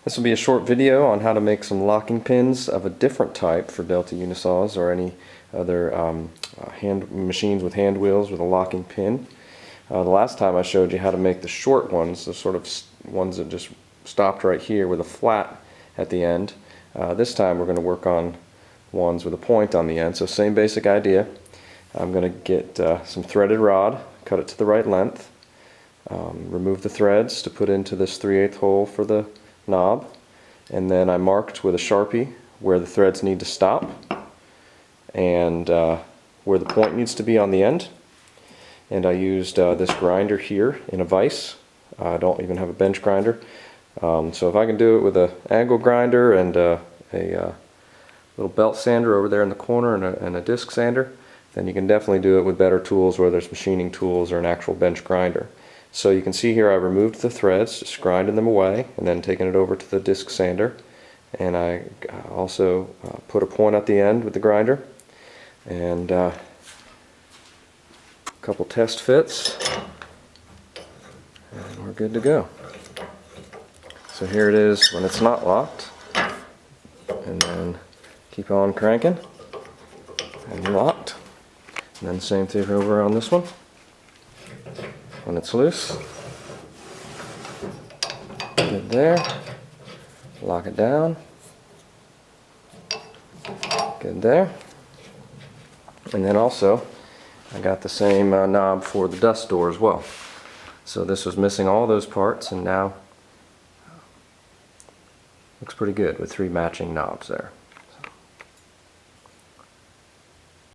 This will be a short video on how to make some locking pins of a different type for Delta Unisaws or any other machines with hand wheels with a locking pin. The last time I showed you how to make the short ones, the sort of ones that just stopped right here with a flat at the end. This time we're going to work on ones with a point on the end, so same basic idea. I'm going to get some threaded rod, cut it to the right length, remove the threads to put into this 3/8 hole for the knob, and then I marked with a Sharpie where the threads need to stop and where the point needs to be on the end. And I used this grinder here in a vise. I don't even have a bench grinder, so if I can do it with an angle grinder and a little belt sander over there in the corner and a disc sander, then you can definitely do it with better tools, whether it's machining tools or an actual bench grinder. So you can see here I removed the threads, just grinding them away and then taking it over to the disc sander. And I also put a point at the end with the grinder and a couple test fits, and we're good to go. So here it is when it's not locked, and then keep on cranking and locked, and then same thing over on this one. When it's loose, good there, lock it down, good there. And then also I got the same knob for the dust door as well. So this was missing all those parts, and now looks pretty good with 3 matching knobs there.